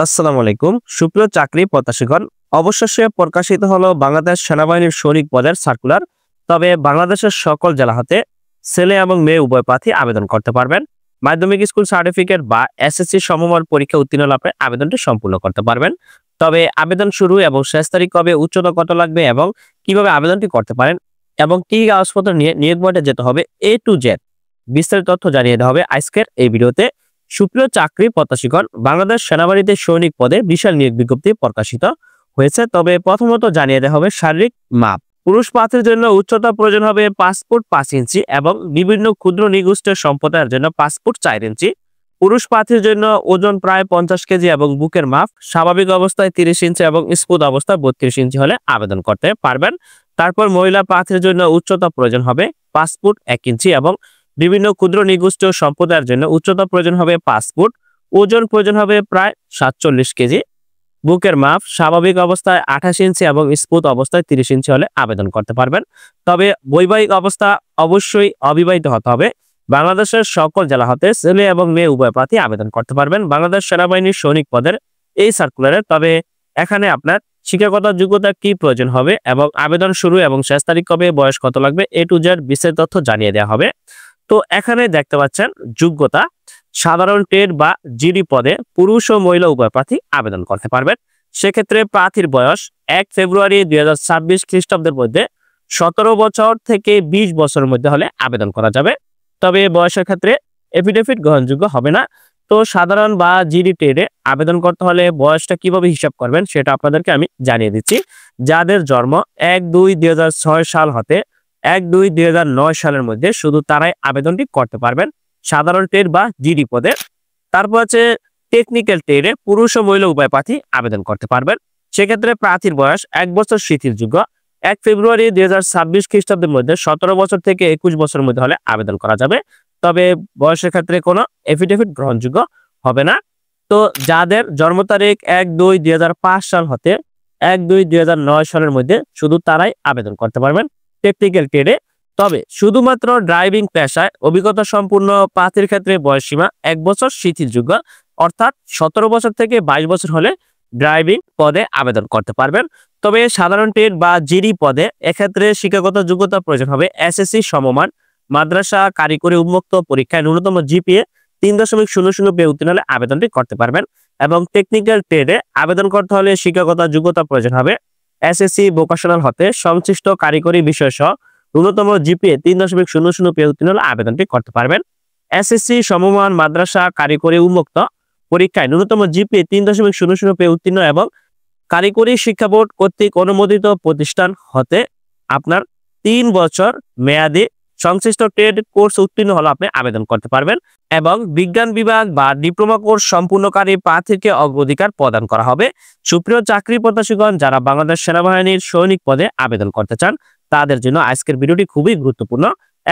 আসসালামু আলাইকুম। সুপ্রিয় চাকরি প্রত্যাশীগণ, অবশেষে প্রকাশিত হলো বাংলাদেশ সেনাবাহিনীর সৈনিক পদের সার্কুলার। তবে বাংলাদেশের সকল জেলা হতে ছেলে এবং মেয়ে উভয় প্রার্থী আবেদন করতে পারবেন। মাধ্যমিক স্কুল সার্টিফিকেট বা এসএসসি সমমান পরীক্ষা উত্তীর্ণ হলে আপনি আবেদনটি সম্পূর্ণ করতে পারবেন। তবে আবেদন শুরু এবং শেষ তারিখ কবে, উচ্চতা কত লাগবে এবং কিভাবে আবেদনটি করতে পারেন এবং কি কাগজপত্র নিয়ে নিয়োগ বোর্ডে যেতে হবে, এ টু জেড বিস্তারিত তথ্য জানিয়ে দেওয়া হবে আজকের এই ভিডিওতে। সুপ্রিয় চাকরি প্রত্যাশীগণ, বাংলাদেশ সেনাবাহিনীতে সৈনিক পদে বিশাল নিয়োগ বিজ্ঞপ্তি প্রকাশিত হয়েছে। তবে প্রথমত জানিয়ে দেওয়া হবে শারীরিক মাপ। পুরুষ প্রার্থীর জন্য উচ্চতা প্রয়োজন হবে 5 ফুট 5 ইঞ্চি এবং বিভিন্ন ক্ষুদ্র নিগোষ্ঠীর সম্প্রদায়ের জন্য 5 ফুট 4 ইঞ্চি। পুরুষ প্রার্থীর জন্য ওজন প্রায় 50 কেজি এবং বুকের মাপ স্বাভাবিক অবস্থায় 30 ইঞ্চি এবং স্মুথ অবস্থায় 32 ইঞ্চি হলে আবেদন করতে পারবেন। তারপর মহিলা প্রার্থীর জন্য উচ্চতা প্রয়োজন হবে 5 ফুট 1 ইঞ্চি এবং বিভিন্ন ক্ষুদ্র নিগোষ্ঠী ও সম্প্রদায়ের জন্য উচ্চতা প্রয়োজন হবে 5 ফুট, ওজন প্রয়োজন হবে প্রায় 47 কেজি, বুকের মাপ স্বাভাবিক অবস্থায় 28 ইঞ্চি এবং স্মুথ অবস্থায় 30 ইঞ্চি হলে আবেদন করতে পারবেন। তবে বৈবাহিক অবস্থা অবশ্যই অবিবাহিত হতে হবে। বাংলাদেশের সকল জেলা হতে ছেলে এবং মেয়ে উভয় প্রার্থী আবেদন করতে পারবেন বাংলাদেশ সেনাবাহিনীর সৈনিক পদের এই সার্কুলারে। তবে এখানে আপনার শিক্ষাগত যোগ্যতা কি প্রয়োজন হবে এবং আবেদন শুরু এবং শেষ তারিখ কবে, বয়স কত লাগবে, এ টু জেড বিস্তারিত তথ্য জানিয়ে দেওয়া হবে। তো এখানে দেখতে পাচ্ছেন যোগ্যতা, সাধারণ ট্রেড বা জিডি পদে পুরুষ ও মহিলা উভয় প্রার্থী আবেদন করতে পারবেন। সেক্ষেত্রে প্রার্থীর বয়স 1 ফেব্রুয়ারি 2026 খ্রিস্টাব্দের মধ্যে 17 বছর থেকে 20 বছরের মধ্যে হলে আবেদন করা যাবে। তবে বয়সের ক্ষেত্রে এফিডেভিট গ্রহণযোগ্য হবে না। তো সাধারণ বা জিডি ট্রেডে আবেদন করতে হলে বয়সটা কিভাবে হিসাব করবেন সেটা আপনাদেরকে আমি জানিয়ে দিচ্ছি। যাদের জন্ম 1-2-2006 সাল হতে 1-2-2009 সালের মধ্যে শুধু তারাই আবেদনটি করতে পারবেন সাধারণ ট্রেড বা জিডি পদে। তারপর আছে টেকনিক্যাল ট্রেডে পুরুষ ও মহিলা উভয় প্রার্থী আবেদন করতে পারবেন। সেক্ষেত্রে প্রার্থীর বয়স 1 বছর শিথিলযোগ্য। 1 ফেব্রুয়ারি 2026 খ্রিস্টাব্দের মধ্যে 17 বছর থেকে 21 বছরের মধ্যে হলে আবেদন করা যাবে। তবে বয়সের ক্ষেত্রে কোনো এফিডেভিট গ্রহণযোগ্য হবে না। তো যাদের জন্ম তারিখ 1-2-2005 সাল হতে 1-2-2009 সালের মধ্যে শুধু তারাই আবেদন করতে পারবেন টেকনিক্যাল ট্রেডে। তবে শুধুমাত্র ড্রাইভিং পেশায় অভিজ্ঞতা সম্পূর্ণ প্রার্থীর ক্ষেত্রে বয়সসীমা 1 বছর শিথিলযোগ্য, অর্থাৎ 17 বছর থেকে 22 বছর হলে ড্রাইভিং পদে আবেদন করতে পারবেন। তবে সাধারণ ট্রেড বা জিডি পদে এক্ষেত্রে শিক্ষাগত যোগ্যতা প্রয়োজন হবে এসএসসি সমমান মাদ্রাসা কারিগরি উন্মুক্ত পরীক্ষায় ন্যূনতম জিপিএ 3.00 পেয়ে উত্তীর্ণ হলে আবেদনটি করতে পারবেন। এবং টেকনিক্যাল ট্রেডে আবেদন করতে হলে শিক্ষাগত যোগ্যতা প্রয়োজন হবে এসএসসি ভোকেশনাল হতে সংশ্লিষ্ট কারিগরি বিষয় সহ ন্যূনতম জিপিএ 3.00 পেয়ে উত্তীর্ণ হলে আবেদনটি করতে পারবেন। এসএসসি সমমান মাদ্রাসা কারিগরি উন্মুক্ত পরীক্ষায় ন্যূনতম জিপিএ 3.00 পেয়ে উত্তীর্ণ এবং কারিগরি শিক্ষা বোর্ড কর্তৃক অনুমোদিত প্রতিষ্ঠান হতে আপনার 3 বছর মেয়াদী সংশ্লিষ্ট ট্রেড কোর্স উত্তীর্ণ হলে আপনি আবেদন করতে পারবেন। এবং বিজ্ঞান বিভাগ বা ডিপ্লোমা কোর্স সম্পূর্ণকারী প্রার্থীকে অগ্রাধিকার প্রদান করা হবে। সুপ্রিয় চাকরি প্রত্যাশীগণ, যারা বাংলাদেশ সেনাবাহিনীর সৈনিক পদে আবেদন করতে চান তাদের জন্য আজকের ভিডিওটি খুবই গুরুত্বপূর্ণ।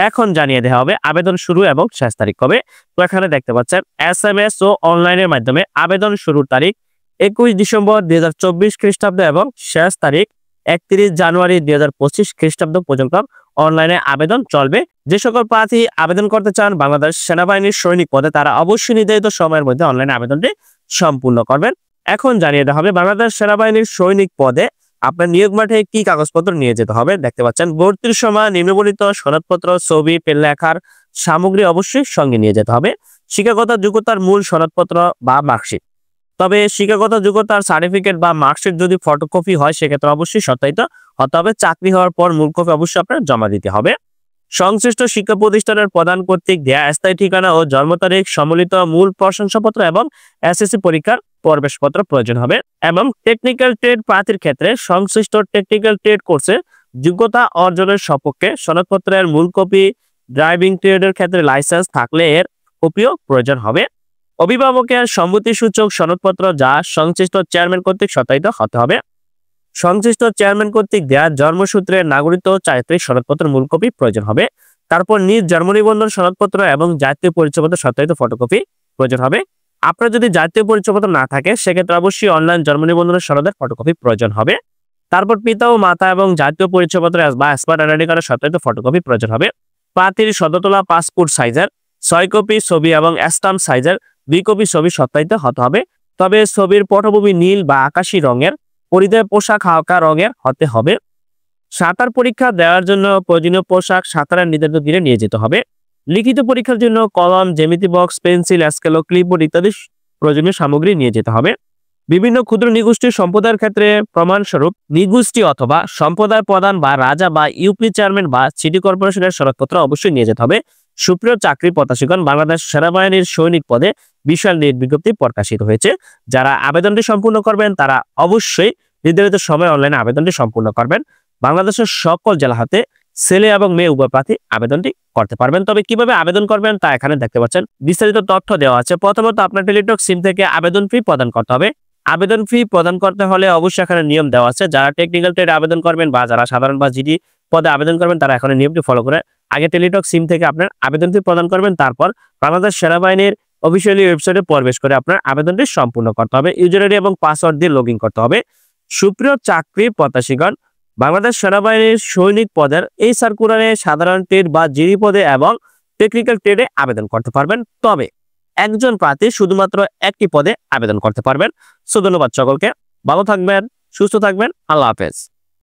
এখন জানিয়ে দেওয়া হবে আবেদন শুরু এবং শেষ তারিখ কবে। তো এখানে দেখতে পাচ্ছেন SMS ও অনলাইনের মাধ্যমে আবেদন শুরুর তারিখ 21 ডিসেম্বর 2024 খ্রিস্টাব্দ এবং শেষ তারিখ 31 জানুয়ারি 2025 খ্রিস্টাব্দ পর্যন্ত অনলাইনে আবেদন চলবে। যে সকল প্রার্থী আবেদন করতে চান বাংলাদেশ সেনাবাহিনীর সৈনিক পদে তারা অবশ্যই নির্ধারিত সময়ের মধ্যে অনলাইনে আবেদনটি সম্পূর্ণ করবেন। এখন জানিয়ে দেওয়া হবে বাংলাদেশ সেনাবাহিনীর সৈনিক পদে আপনার নিয়োগ মাঠে কি কাগজপত্র নিয়ে যেতে হবে। দেখতে পাচ্ছেন ভর্তির সময় নিম্নবর্ণিত সনদপত্র, ছবি, পেন লেখার সামগ্রী অবশ্যই সঙ্গে নিয়ে যেতে হবে। শিক্ষাগত যোগ্যতার মূল সনদপত্র বা মার্কশিট। তবে শিক্ষাগত যোগ্যতার সার্টিফিকেট বা মার্কশিট যদি ফটোকপি হয় সেক্ষেত্রে অবশ্যই সত্যায়িত হতে হবে। চাকরি হওয়ার পর মূল কপি অবশ্যই আপনার জমা দিতে হবে। সংশ্লিষ্ট শিক্ষা প্রতিষ্ঠানের প্রদান কর্তৃক দেয়া স্থায়ী ঠিকানা ও জন্ম তারিখ সম্মিলিত মূল প্রশংসাপত্র এবং এসএসসি পরীক্ষার প্রবেশপত্র প্রয়োজন হবে। এবং টেকনিক্যাল ট্রেড প্রার্থীর ক্ষেত্রে সংশ্লিষ্ট টেকনিক্যাল ট্রেড কোর্সে যোগ্যতা অর্জনের সপক্ষে সনদপত্রের মূল কপি, ড্রাইভিং ট্রেডের ক্ষেত্রে লাইসেন্স থাকলে এর কপিও প্রয়োজন হবে। অভিভাবকের সম্মতিসূচক সনদপত্র যা সংশ্লিষ্ট চেয়ারম্যান কর্তৃক সত্যায়িত হতে হবে। সংশ্লিষ্ট চেয়ারম্যান কর্তৃক দেয়া জন্মসূত্রের নাগরিকত্ব চারিত্রিক সনদপত্রের মূল কপি প্রয়োজন হবে। তারপর নিজ জন্ম নিবন্ধন সনদপত্র এবং জাতীয় পরিচয়পত্র সত্যায়িত ফটোকপি প্রয়োজন হবে। আপনার যদি জাতীয় পরিচয়পত্র না থাকে সেক্ষেত্রে অবশ্যই অনলাইন জন্ম নিবন্ধনের সনদের ফটোকপি প্রয়োজন হবে। তারপর পিতা ও মাতা এবং জাতীয় পরিচয়পত্র বা এক্সপার্ট আইডেন্টি কার্ডের সত্যায়িত ফটোকপি প্রয়োজন হবে। প্রার্থীর সদ্যতোলা পাসপোর্ট সাইজের 6 কপি ছবি এবং স্ট্যাম্প সাইজের 2 কপি ছবি সত্যায়িত হতে হবে। তবে ছবির পটভূমি নীল বা আকাশী রঙের, পরিধেয় পোশাক হালকা রঙের হতে হবে। সাঁতার পরীক্ষা দেওয়ার জন্য প্রয়োজনীয় পোশাক সাঁতারের নির্ধারিত দিনে নিয়ে যেতে হবে। লিখিত পরীক্ষার জন্য কলম, জ্যামিতি বক্স, পেন্সিল, স্কেল, ক্লিপবোর্ড ইত্যাদি প্রয়োজনীয় সামগ্রী নিয়ে যেতে হবে। বিভিন্ন ক্ষুদ্র নিগোষ্ঠী সম্প্রদায়ের ক্ষেত্রে প্রমাণস্বরূপ নিগোষ্ঠী অথবা সম্প্রদায় প্রধান বা রাজা বা ইউপি চেয়ারম্যান বা সিটি কর্পোরেশনের সনদপত্র অবশ্যই নিয়ে যেতে হবে। সুপ্রিয় চাকরি প্রত্যাশীগণ, বাংলাদেশ সেনাবাহিনীর সৈনিক পদে বিশাল নিয়োগ বিজ্ঞপ্তি প্রকাশিত হয়েছে। যারা আবেদনটি সম্পূর্ণ করবেন তারা অবশ্যই নির্ধারিত সময় অনলাইনে আবেদনটি সম্পূর্ণ করবেন। বাংলাদেশের সকল জেলা হতে ছেলে এবং মেয়ে উভয় প্রার্থী আবেদনটি করতে পারবেন। তবে কিভাবে আবেদন করবেন তা এখানে দেখতে পাচ্ছেন। বিস্তারিত তথ্য দেওয়া আছে। প্রথমত আপনার টেলিটক সিম থেকে আবেদন ফি প্রদান করতে হবে। আবেদন ফি প্রদান করতে হলে অবশ্যই এখানে নিয়ম দেওয়া আছে। যারা টেকনিক্যাল ট্রেডে আবেদন করবেন বা যারা সাধারণ বা জিডি পদে আবেদন করবেন তারা এখানে নিয়মটি ফলো করে আগে টেলিটক সিম থেকে আপনার আবেদন ফি প্রদান করবেন। তারপর বাংলাদেশ সেনাবাহিনীর অফিসিয়ালি ওয়েবসাইটে প্রবেশ করে আপনার আবেদনটি সম্পূর্ণ করতে হবে। ইউজার আইডি এবং পাসওয়ার্ড দিয়ে লগ ইন করতে হবে। সুপ্রিয় চাকরি প্রত্যাশীগণ, বাংলাদেশ সেনাবাহিনীর সৈনিক পদের এই সার্কুলারে সাধারণ ট্রেড বা জিডি পদে এবং টেকনিক্যাল ট্রেডে আবেদন করতে পারবেন। তবে একজন প্রার্থী শুধুমাত্র একটি পদে আবেদন করতে পারবেন। ধন্যবাদ সকলকে। ভালো থাকবেন, সুস্থ থাকবেন। আল্লাহ হাফেজ।